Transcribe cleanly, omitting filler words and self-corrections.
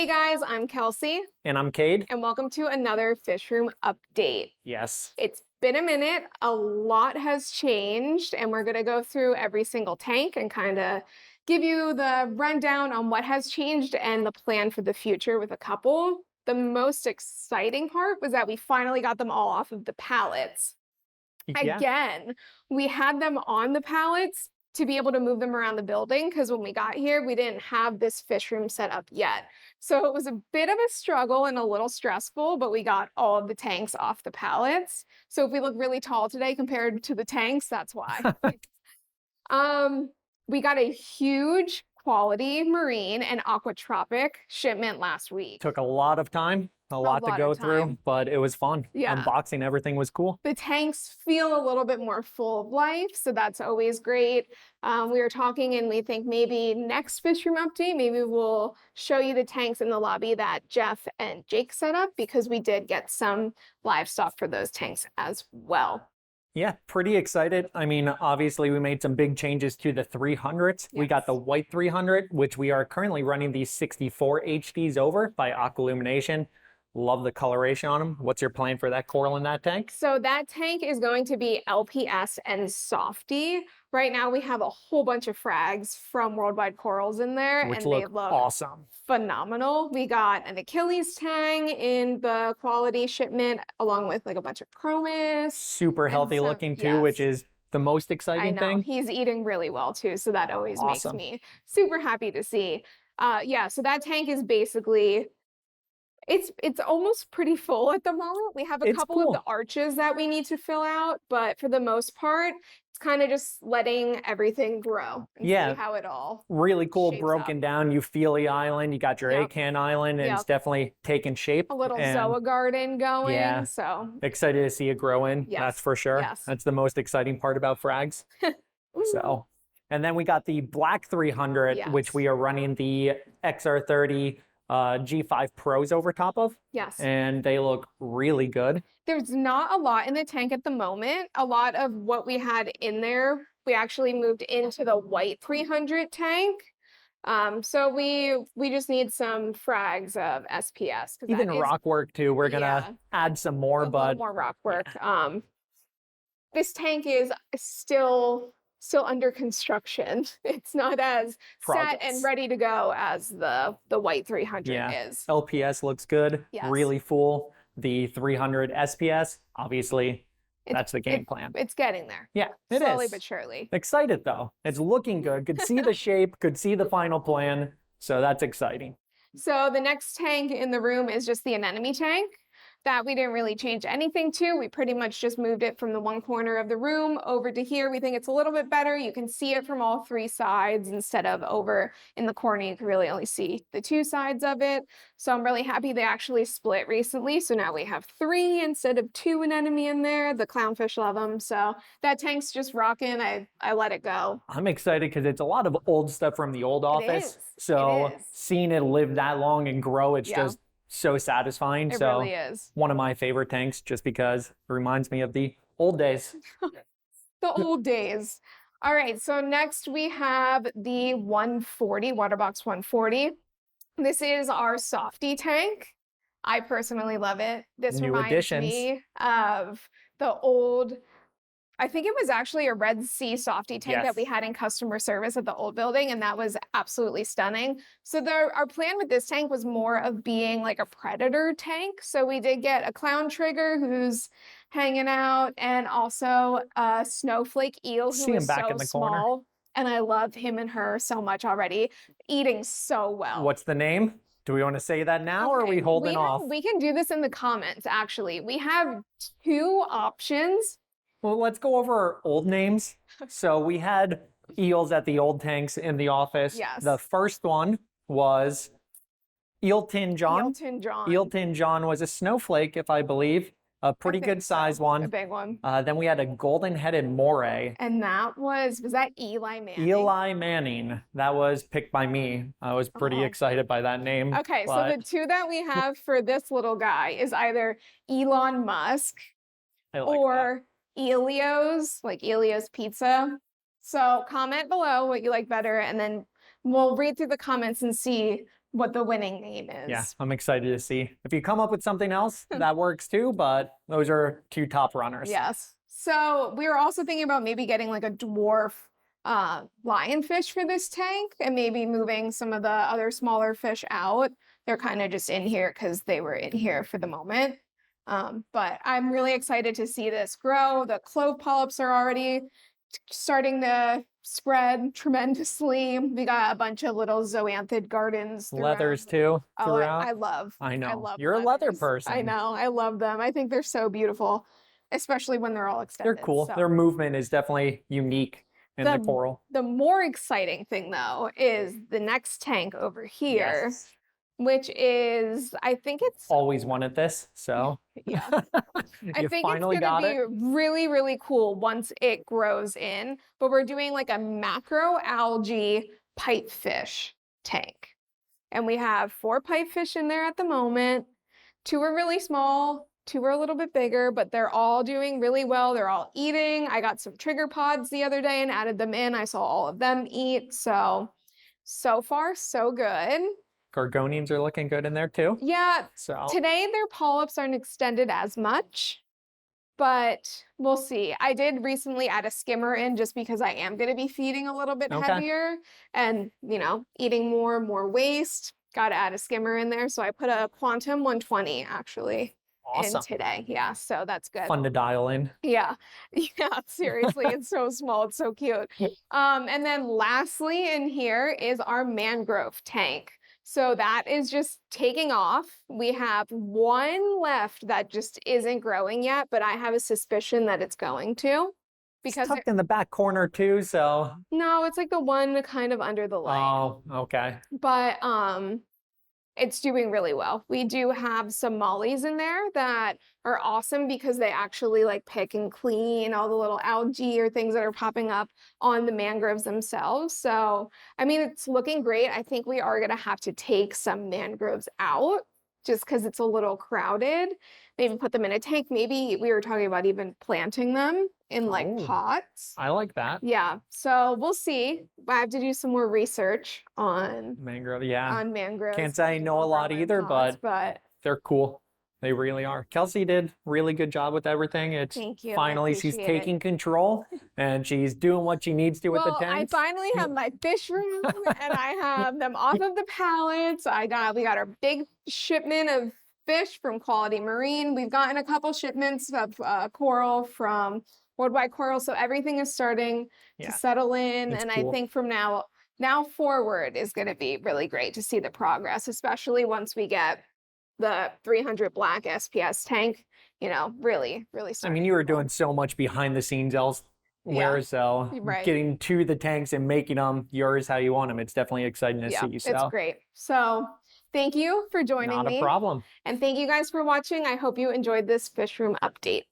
Hey guys, I'm Kelsey. And I'm Cade. And welcome to another Fish Room update. Yes. It's been a minute, a lot has changed, and we're gonna go through every single tank and kind of give you the rundown on what has changed and the plan for the future with a couple. The most exciting part was that we finally got them all off of the pallets. Yeah. Again, we had them on the pallets to be able to move them around the building because when we got here, we didn't have this fish room set up yet. So it was a bit of a struggle and a little stressful, but we got all of the tanks off the pallets. So if we look really tall today compared to the tanks, that's why. We got a huge quality marine and aquatropic shipment last week. Took a lot of time, a lot to go through, but it was fun. Yeah. Unboxing everything was cool. The tanks feel a little bit more full of life, so that's always great. We were talking and we think maybe next Fish Room update, maybe we'll show you the tanks in the lobby that Jeff and Jake set up because we did get some livestock for those tanks as well. Yeah, pretty excited. I mean, obviously we made some big changes to the 300s. Yes. We got the white 300, which we are currently running these 64 HDs over by Aqualumination. Love the coloration on them. What's your plan for that coral in that tank? So that tank is going to be LPS and Softie. Right now we have a whole bunch of frags from Worldwide Corals in there. Which and look they look awesome. Phenomenal. We got an Achilles tang in the quality shipment along with like a bunch of chromis. Super healthy looking too, which is the most exciting thing. He's eating really well too, so that always makes me super happy to see. Yeah, so that tank is basically it's almost pretty full at the moment. We have a couple of the arches that we need to fill out, but for the most part, it's kind of just letting everything grow and see how it all really cool broken down. Euphyllia Island, you got your Acan Island, and it's definitely taking shape. A little Zoa garden going, so excited to see it grow in. That's for sure. That's the most exciting part about frags. So, and then we got the black 300, which we are running the XR30 G5 Pros over top of. Yes. And they look really good. There's not a lot in the tank at the moment. A lot of what we had in there, we actually moved into the white 300 tank. So we just need some frags of SPS. Even rock work too. We're gonna add some more, but more rock work. This tank is still under construction. It's not as set and ready to go as the white 300 is. LPS looks good, really full. The 300 SPS, obviously, that's the game plan. It's getting there. Yeah, it is. Slowly but surely. Excited though. It's looking good. Could see the shape, could see the final plan. So that's exciting. So the next tank in the room is just the anemone tank. That we didn't really change anything to. We pretty much just moved it from the one corner of the room over to here. We think it's a little bit better. You can see it from all three sides instead of over in the corner. You can really only see the two sides of it. So I'm really happy they actually split recently. So now we have 3 instead of 2 anemone in there. The clownfish love them. So that tank's just rocking. I let it go. I'm excited because it's a lot of old stuff from the old office. So seeing it live that long and grow, it's just so satisfying. It really is. One of my favorite tanks just because it reminds me of the old days. The old days. All right, so next we have the 140, Waterbox 140. This is our Softie tank. I personally love it. This reminds me of the old, I think it was actually a Red Sea Softie tank that we had in customer service at the old building, and that was absolutely stunning. So our plan with this tank was more of being like a predator tank. So we did get a clown trigger who's hanging out, and also a snowflake eel who is so small. And I love him and her so much already, eating so well. What's the name? Do we want to say that now or are we holding off? We can do this in the comments, actually. We have 2 options. Well, let's go over our old names. So we had eels at the old tanks in the office. Yes. The first one was Eel Tin John. Eel Tin John. Eel Tin John was a snowflake, if I believe. A pretty good size one. A big one. Then we had a golden-headed moray. And that was that Eli Manning? Eli Manning. That was picked by me. I was pretty excited by that name. Okay, so the 2 that we have for this little guy is either Elon Musk or Elio's, like Elio's Pizza. So comment below what you like better, and then we'll read through the comments and see what the winning name is. Yeah, I'm excited to see. If you come up with something else, that works too, but those are two top runners. Yes. So we were also thinking about maybe getting like a dwarf lionfish for this tank and maybe moving some of the other smaller fish out. They're kind of just in here because they were in here for the moment. But I'm really excited to see this grow. The clove polyps are already starting to spread tremendously. We got a bunch of little zoanthid gardens throughout. Leathers too. Oh, Throughout. I love. I know. I love You're a leather leathers. person. I know. I love them. I think they're so beautiful, especially when they're all extended. They're cool. So. Their movement is definitely unique in the coral. The more exciting thing, though, is the next tank over here, Yes. which is, I think it's... Always wanted this, so... Yeah. I think finally it's going to be really, really cool once it grows in. But we're doing like a macroalgae pipefish tank. And we have 4 pipefish in there at the moment. 2 are really small, 2 are a little bit bigger, but they're all doing really well. They're all eating. I got some trigger pods the other day and added them in. I saw all of them eat. So far, so good. Gorgonians are looking good in there too. Yeah, so today their polyps aren't extended as much, but we'll see. I did recently add a skimmer in just because I am going to be feeding a little bit heavier and, you know, eating more waste. Got to add a skimmer in there. So I put a Quantum 120 actually in today. Yeah, so that's good. Fun to dial in. Yeah, yeah, seriously, it's so small, it's so cute. And then lastly in here is our mangrove tank. So that is just taking off. We have 1 left that just isn't growing yet, but I have a suspicion that it's going to. Because it's tucked in the back corner too, so... No, it's like the one kind of under the light. Oh, okay. But it's doing really well. We do have some mollies in there that are awesome because they actually like pick and clean all the little algae or things that are popping up on the mangroves themselves. So, I mean, it's looking great. I think we are going to have to take some mangroves out just because it's a little crowded. Maybe put them in a tank. Maybe we were talking about even planting them in like pots. I like that. Yeah. So we'll see. I have to do some more research on mangrove. Yeah. On mangroves. Can't say I know a lot either, pots, but they're cool. They really are. Kelsey did really good job with everything. It's Thank you. Finally she's taking control and she's doing what she needs to with the tanks. I finally have my fish room and I have them off of the pallets. We got our big shipment of fish from Quality Marine. We've gotten a couple shipments of coral from Worldwide Coral, so everything is starting to settle in. It's and cool. I think from now forward is going to be really great to see the progress, especially once we get the 300 black SPS tank, you know, really I mean, you were doing so much behind the scenes elsewhere, so getting to the tanks and making them yours how you want them, it's definitely exciting to see. So it's great. So thank you for joining me. Not a problem. And thank you guys for watching. I hope you enjoyed this fish room update.